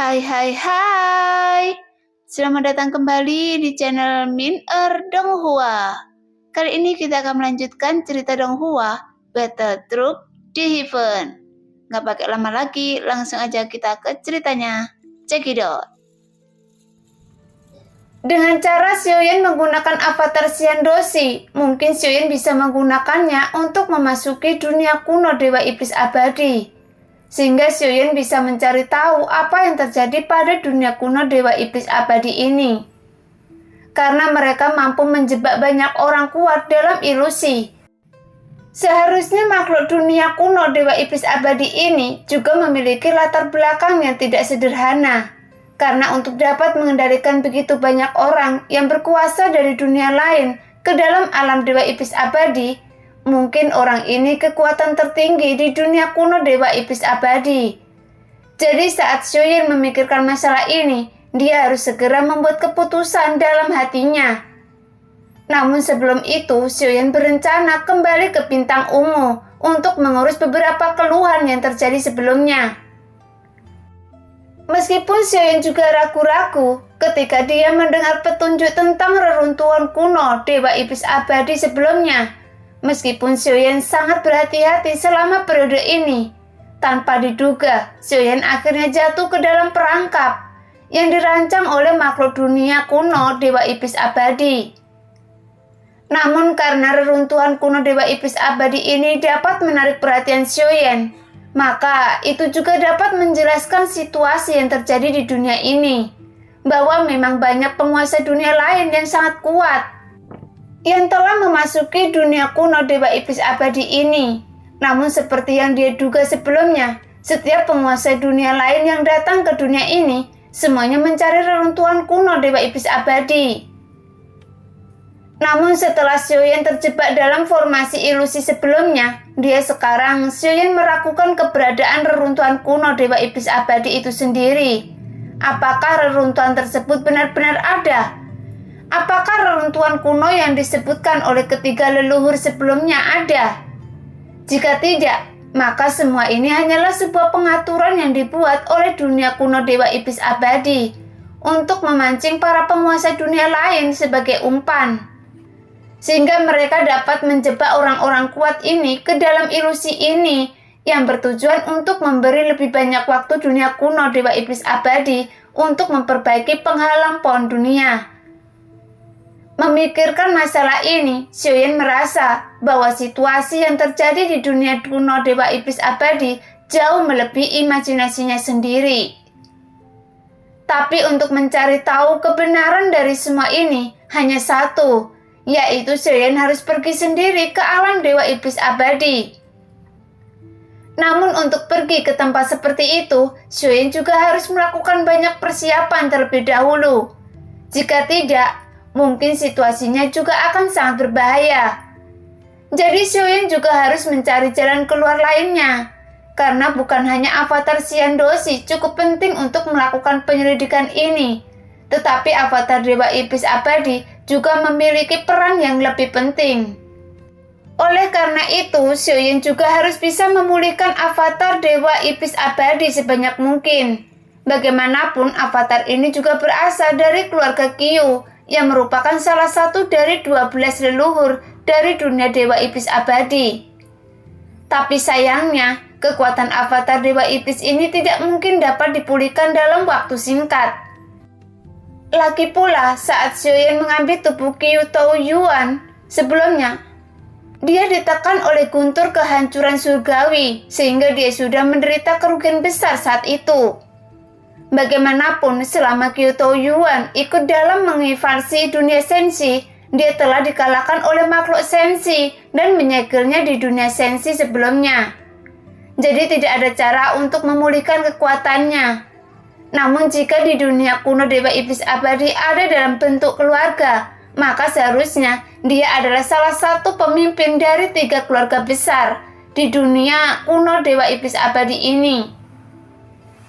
Hai hai hai. Selamat datang kembali di channel Min Donghua. Kali ini kita akan melanjutkan cerita Donghua Battle Troop di Heaven. Nggak pakai lama lagi, langsung aja kita ke ceritanya. Check it out. Dengan cara Xiaoyan menggunakan avatar Xiandoshi, mungkin Xiaoyan bisa menggunakannya untuk memasuki dunia kuno Dewa Iblis Abadi. Sehingga Xiaoyan bisa mencari tahu apa yang terjadi pada dunia kuno Dewa Iblis Abadi ini. Karena mereka mampu menjebak banyak orang kuat dalam ilusi. Seharusnya makhluk dunia kuno Dewa Iblis Abadi ini juga memiliki latar belakang yang tidak sederhana. Karena untuk dapat mengendalikan begitu banyak orang yang berkuasa dari dunia lain ke dalam alam Dewa Iblis Abadi, mungkin orang ini kekuatan tertinggi di dunia kuno Dewa Iblis Abadi. Jadi saat Xiaoyan memikirkan masalah ini, dia harus segera membuat keputusan dalam hatinya. Namun sebelum itu, Xiaoyan berencana kembali ke Bintang Ungu untuk mengurus beberapa keluhan yang terjadi sebelumnya. Meskipun Xiaoyan juga ragu-ragu ketika dia mendengar petunjuk tentang reruntuhan kuno Dewa Iblis Abadi sebelumnya. Meskipun Xiaoyan sangat berhati-hati selama periode ini, tanpa diduga Xiaoyan akhirnya jatuh ke dalam perangkap yang dirancang oleh makhluk dunia kuno Dewa Iblis Abadi. Namun karena reruntuhan kuno Dewa Iblis Abadi ini dapat menarik perhatian Xiaoyan, maka itu juga dapat menjelaskan situasi yang terjadi di dunia ini, bahwa memang banyak penguasa dunia lain yang sangat kuat yang telah memasuki dunia kuno Dewa Iblis Abadi ini. Namun seperti yang dia duga sebelumnya, setiap penguasa dunia lain yang datang ke dunia ini semuanya mencari reruntuhan kuno Dewa Iblis Abadi. Namun setelah Xiaoyan terjebak dalam formasi ilusi sebelumnya, Xiaoyan meragukan keberadaan reruntuhan kuno Dewa Iblis Abadi itu sendiri. Apakah reruntuhan tersebut benar-benar ada? Apakah reruntuhan kuno yang disebutkan oleh ketiga leluhur sebelumnya ada? Jika tidak, maka semua ini hanyalah sebuah pengaturan yang dibuat oleh dunia kuno Dewa Iblis Abadi untuk memancing para penguasa dunia lain sebagai umpan, sehingga mereka dapat menjebak orang-orang kuat ini ke dalam ilusi ini yang bertujuan untuk memberi lebih banyak waktu dunia kuno Dewa Iblis Abadi untuk memperbaiki penghalang pohon dunia. Memikirkan masalah ini, Xiaoyan merasa bahwa situasi yang terjadi di dunia kuno Dewa Iblis Abadi jauh melebihi imajinasinya sendiri. Tapi untuk mencari tahu kebenaran dari semua ini hanya satu, yaitu Xiaoyan harus pergi sendiri ke alam Dewa Iblis Abadi. Namun untuk pergi ke tempat seperti itu, Xiaoyan juga harus melakukan banyak persiapan terlebih dahulu. Jika tidak, mungkin situasinya juga akan sangat berbahaya. Jadi Xiaoyan juga harus mencari jalan keluar lainnya. Karena bukan hanya avatar Xiandoshi cukup penting untuk melakukan penyelidikan ini, tetapi avatar Dewa Iblis Abadi juga memiliki peran yang lebih penting. Oleh karena itu, Xiaoyan juga harus bisa memulihkan avatar Dewa Iblis Abadi sebanyak mungkin. Bagaimanapun, avatar ini juga berasal dari keluarga Qiu, yang merupakan salah satu dari 12 leluhur dari dunia Dewa Iblis Abadi. Tapi sayangnya, kekuatan avatar Dewa Iblis ini tidak mungkin dapat dipulihkan dalam waktu singkat. Lagi pula, saat Xiaoyan mengambil tubuh Qiu Taoyuan sebelumnya, dia ditekan oleh guntur kehancuran surgawi, sehingga dia sudah menderita kerugian besar saat itu. Bagaimanapun, selama Qiu Taoyuan ikut dalam menginvasi dunia sensi, dia telah dikalahkan oleh makhluk sensi dan menyegelnya di dunia sensi sebelumnya. Jadi tidak ada cara untuk memulihkan kekuatannya. Namun jika di dunia kuno Dewa Iblis Abadi ada dalam bentuk keluarga, maka seharusnya dia adalah salah satu pemimpin dari 3 keluarga besar di dunia kuno Dewa Iblis Abadi ini.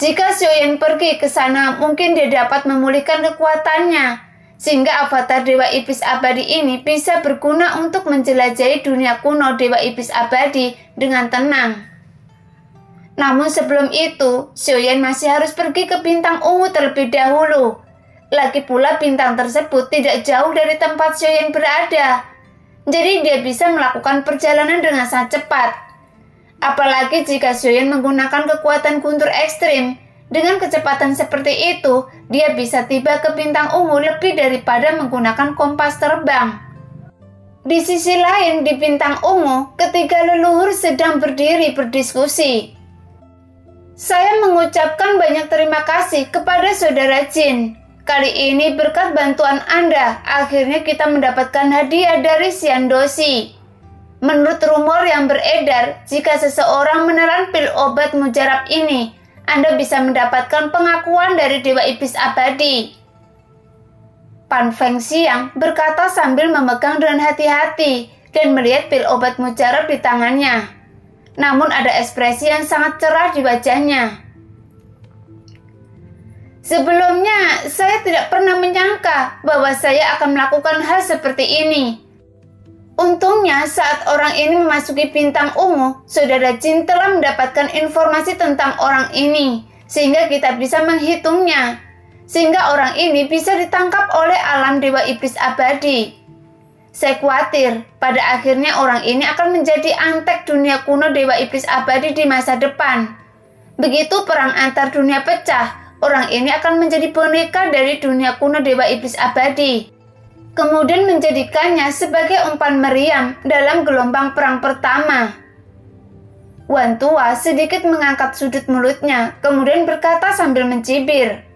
Jika Xiaoyan pergi ke sana, mungkin dia dapat memulihkan kekuatannya, sehingga avatar Dewa Iblis Abadi ini bisa berguna untuk menjelajahi dunia kuno Dewa Iblis Abadi dengan tenang. Namun sebelum itu, Xiaoyan masih harus pergi ke bintang ungu terlebih dahulu. Lagi pula bintang tersebut tidak jauh dari tempat Xiaoyan berada. Jadi dia bisa melakukan perjalanan dengan sangat cepat. Apalagi jika Xiaoyan menggunakan kekuatan guntur ekstrim. Dengan kecepatan seperti itu, dia bisa tiba ke bintang ungu lebih daripada menggunakan kompas terbang. Di sisi lain, di bintang ungu, ketiga leluhur sedang berdiri berdiskusi. Saya mengucapkan banyak terima kasih kepada saudara Jin. Kali ini berkat bantuan Anda, akhirnya kita mendapatkan hadiah dari Xiandosi. Menurut rumor yang beredar, jika seseorang menelan pil obat mujarab ini, Anda bisa mendapatkan pengakuan dari Dewa Iblis Abadi. Pan Fengxiang berkata sambil memegang dengan hati-hati dan melihat pil obat mujarab di tangannya. Namun ada ekspresi yang sangat cerah di wajahnya. Sebelumnya, saya tidak pernah menyangka bahwa saya akan melakukan hal seperti ini. Untungnya saat orang ini memasuki bintang ungu, saudara Jin telah mendapatkan informasi tentang orang ini, sehingga kita bisa menghitungnya. Sehingga orang ini bisa ditangkap oleh alam Dewa Iblis Abadi. Saya khawatir pada akhirnya orang ini akan menjadi antek dunia kuno Dewa Iblis Abadi di masa depan. Begitu perang antar dunia pecah, orang ini akan menjadi boneka dari dunia kuno Dewa Iblis Abadi. Kemudian menjadikannya sebagai umpan meriam dalam gelombang perang pertama. Wan Tua sedikit mengangkat sudut mulutnya, kemudian berkata sambil mencibir.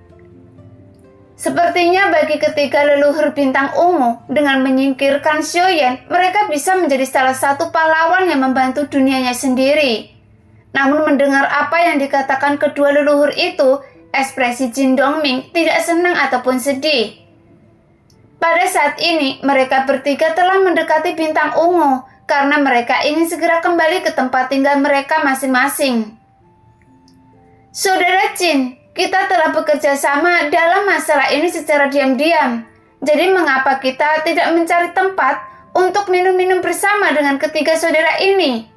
Sepertinya bagi ketiga leluhur bintang ungu, dengan menyingkirkan Xiaoyan, mereka bisa menjadi salah satu pahlawan yang membantu dunianya sendiri. Namun mendengar apa yang dikatakan kedua leluhur itu, ekspresi Jin Dongming tidak senang ataupun sedih. Pada saat ini, mereka bertiga telah mendekati bintang ungu karena mereka ingin segera kembali ke tempat tinggal mereka masing-masing. Saudara Jin, kita telah bekerja sama dalam masalah ini secara diam-diam. Jadi mengapa kita tidak mencari tempat untuk minum-minum bersama dengan ketiga saudara ini?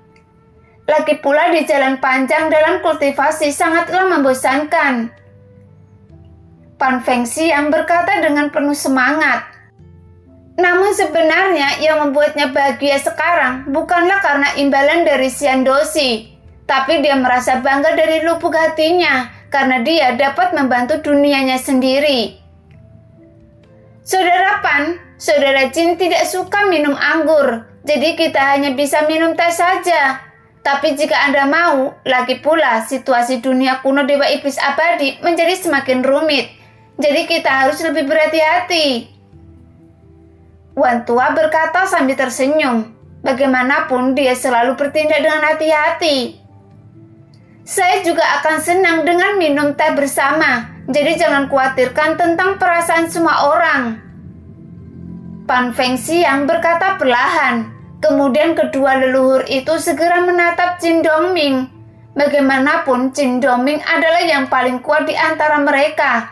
Lagi pula di jalan panjang dalam kultivasi sangatlah membosankan. Pan Fengxiang berkata dengan penuh semangat. Namun sebenarnya yang membuatnya bahagia sekarang bukanlah karena imbalan dari Xiandosi, tapi dia merasa bangga dari lubuk hatinya karena dia dapat membantu dunianya sendiri. Saudara Pan, saudara Jin tidak suka minum anggur, jadi kita hanya bisa minum teh saja. Tapi jika Anda mau, lagi pula situasi dunia kuno Dewa Iblis Abadi menjadi semakin rumit. Jadi kita harus lebih berhati-hati. Wan Tua berkata sambil tersenyum. Bagaimanapun dia selalu bertindak dengan hati-hati. Saya juga akan senang dengan minum teh bersama. Jadi jangan khawatirkan tentang perasaan semua orang. Pan Fengxiang berkata perlahan. Kemudian kedua leluhur itu segera menatap Jin Dongming. Bagaimanapun Jin Dongming adalah yang paling kuat di antara mereka.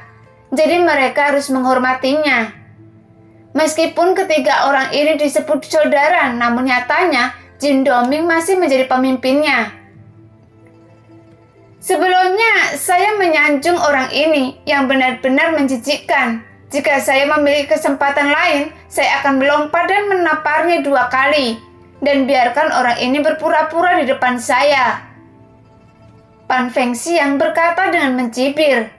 Jadi mereka harus menghormatinya. Meskipun ketiga orang ini disebut saudara, namun nyatanya Jin Dongming masih menjadi pemimpinnya. Sebelumnya, saya menyanjung orang ini yang benar-benar menjijikkan. Jika saya memiliki kesempatan lain, saya akan melompat dan menaparnya 2 kali. Dan biarkan orang ini berpura-pura di depan saya. Pan Fengxiang berkata dengan mencibir.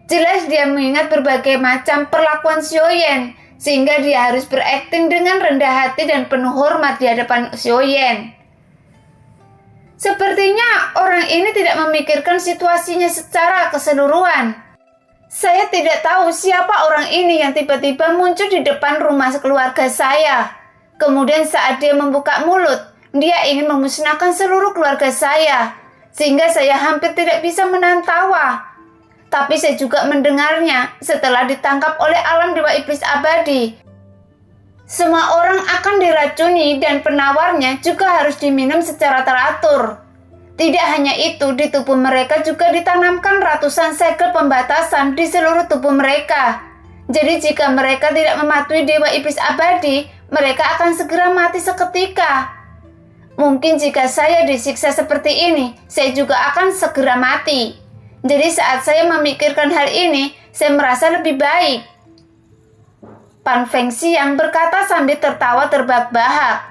Jelas dia mengingat berbagai macam perlakuan Xiaoyan, sehingga dia harus berakting dengan rendah hati dan penuh hormat di hadapan Xiaoyan. Sepertinya orang ini tidak memikirkan situasinya secara keseluruhan. Saya tidak tahu siapa orang ini yang tiba-tiba muncul di depan rumah keluarga saya. Kemudian saat dia membuka mulut, dia ingin memusnahkan seluruh keluarga saya, sehingga saya hampir tidak bisa menahan tawa. Tapi saya juga mendengarnya setelah ditangkap oleh alam Dewa Iblis Abadi. Semua orang akan diracuni dan penawarnya juga harus diminum secara teratur. Tidak hanya itu, di tubuh mereka juga ditanamkan ratusan segel pembatasan di seluruh tubuh mereka. Jadi jika mereka tidak mematuhi Dewa Iblis Abadi, mereka akan segera mati seketika. Mungkin jika saya disiksa seperti ini, saya juga akan segera mati. Jadi saat saya memikirkan hal ini, saya merasa lebih baik. Pan Fengxiang berkata sambil tertawa terbahak-bahak.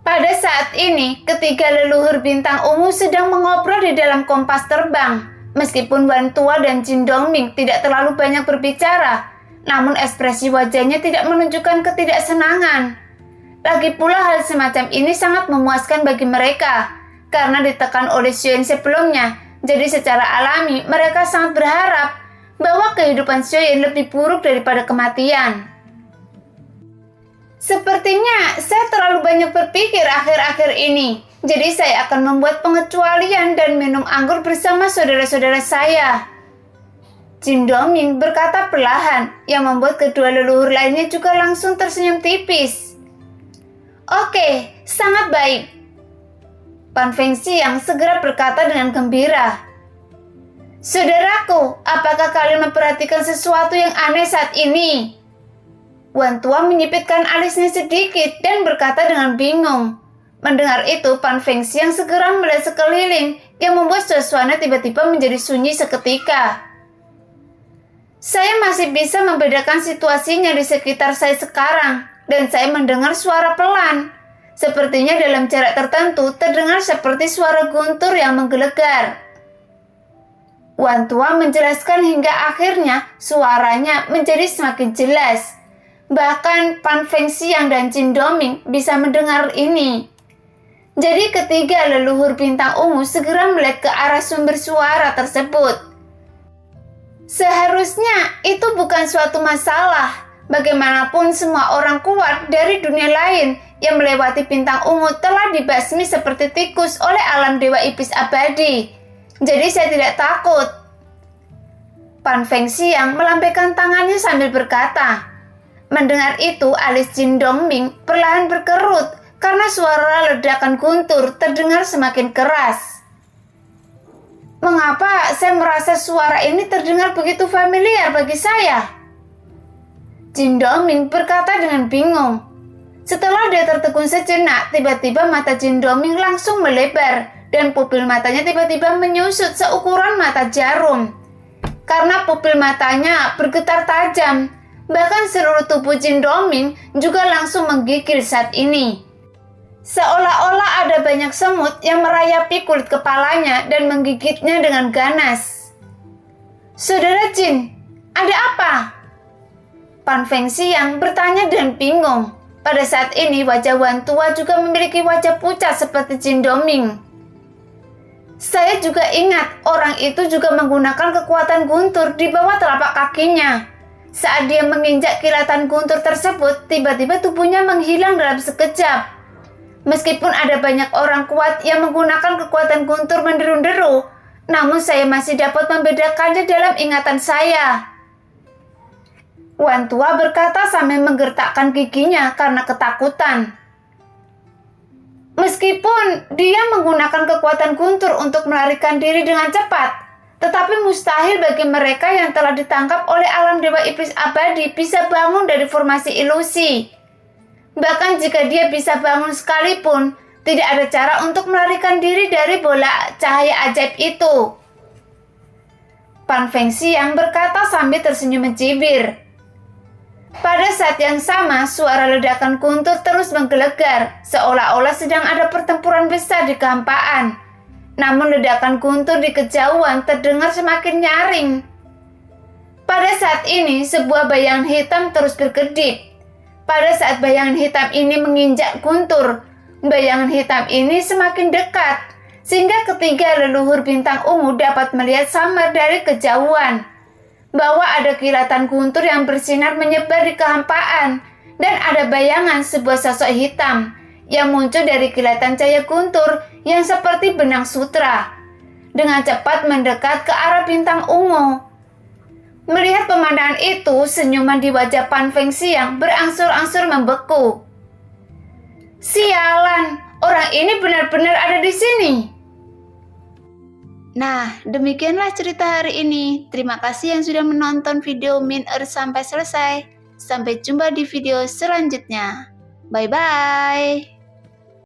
Pada saat ini, ketiga leluhur bintang ungu sedang mengobrol di dalam kompas terbang. Meskipun Wan Tua dan Jin Dongming tidak terlalu banyak berbicara, namun ekspresi wajahnya tidak menunjukkan ketidaksenangan. Lagi pula hal semacam ini sangat memuaskan bagi mereka, karena ditekan oleh Xuan sebelumnya, jadi secara alami mereka sangat berharap bahwa kehidupan Xuan lebih buruk daripada kematian. Sepertinya saya terlalu banyak berpikir akhir-akhir ini, jadi saya akan membuat pengecualian dan minum anggur bersama saudara-saudara saya. Jin Dongming berkata perlahan, yang membuat kedua leluhur lainnya juga langsung tersenyum tipis. Oke, sangat baik. Pan Fengxiang segera berkata dengan gembira. Saudaraku, apakah kalian memperhatikan sesuatu yang aneh saat ini? Wan Tua menyipitkan alisnya sedikit dan berkata dengan bingung. Mendengar itu, Pan Fengxiang segera melihat sekeliling yang membuat suasana tiba-tiba menjadi sunyi seketika. Saya masih bisa membedakan situasinya di sekitar saya sekarang, dan saya mendengar suara pelan. Sepertinya dalam jarak tertentu terdengar seperti suara guntur yang menggelegar. Wan Tua menjelaskan hingga akhirnya suaranya menjadi semakin jelas. Bahkan Pan Fengxiang dan Jin Dongming bisa mendengar ini. Jadi ketiga leluhur bintang ungu segera melihat ke arah sumber suara tersebut. Seharusnya itu bukan suatu masalah. Bagaimanapun semua orang kuat dari dunia lain yang melewati bintang ungu telah dibasmi seperti tikus oleh alam dewa iblis abadi. Jadi saya tidak takut. Pan Fengxiang melambaikan tangannya sambil berkata. Mendengar itu, alis Jin Dongming perlahan berkerut karena suara ledakan guntur terdengar semakin keras. Mengapa saya merasa suara ini terdengar begitu familiar bagi saya? Jin Dongming berkata dengan bingung. Setelah dia tertegun sejenak, tiba-tiba mata Jin Dongming langsung melebar dan pupil matanya tiba-tiba menyusut seukuran mata jarum. Karena pupil matanya bergetar tajam, bahkan seluruh tubuh Jin Dongming juga langsung menggigil saat ini. Seolah-olah ada banyak semut yang merayapi kulit kepalanya dan menggigitnya dengan ganas. Saudara Jin, ada apa? Pan Fengxiang bertanya dengan bingung. Pada saat ini wajah Wan Tua juga memiliki wajah pucat seperti Jin Dongming. Saya juga ingat orang itu juga menggunakan kekuatan guntur di bawah telapak kakinya. Saat dia menginjak kilatan guntur tersebut, tiba-tiba tubuhnya menghilang dalam sekejap. Meskipun ada banyak orang kuat yang menggunakan kekuatan guntur menderu-deru, namun saya masih dapat membedakannya dalam ingatan saya. Wan Tua berkata sambil menggertakkan giginya karena ketakutan. Meskipun dia menggunakan kekuatan guntur untuk melarikan diri dengan cepat, tetapi mustahil bagi mereka yang telah ditangkap oleh alam dewa iblis abadi bisa bangun dari formasi ilusi. Bahkan jika dia bisa bangun sekalipun, tidak ada cara untuk melarikan diri dari bola cahaya ajaib itu. Pan Fengxiang berkata sambil tersenyum mencibir. Pada saat yang sama, suara ledakan guntur terus menggelegar, seolah-olah sedang ada pertempuran besar di kehampaan. Namun ledakan guntur di kejauhan terdengar semakin nyaring. Pada saat ini, sebuah bayangan hitam terus berkedip. Pada saat bayangan hitam ini menginjak guntur, bayangan hitam ini semakin dekat, sehingga ketiga leluhur bintang ungu dapat melihat samar dari kejauhan bahwa ada kilatan guntur yang bersinar menyebar di kehampaan, dan ada bayangan sebuah sosok hitam yang muncul dari kilatan cahaya guntur yang seperti benang sutra, dengan cepat mendekat ke arah bintang ungu. Melihat pemandangan itu, senyuman di wajah Pan Fengxiang berangsur-angsur membeku. Sialan, orang ini benar-benar ada di sini. Nah, demikianlah cerita hari ini. Terima kasih yang sudah menonton video Min Earth sampai selesai. Sampai jumpa di video selanjutnya. Bye-bye.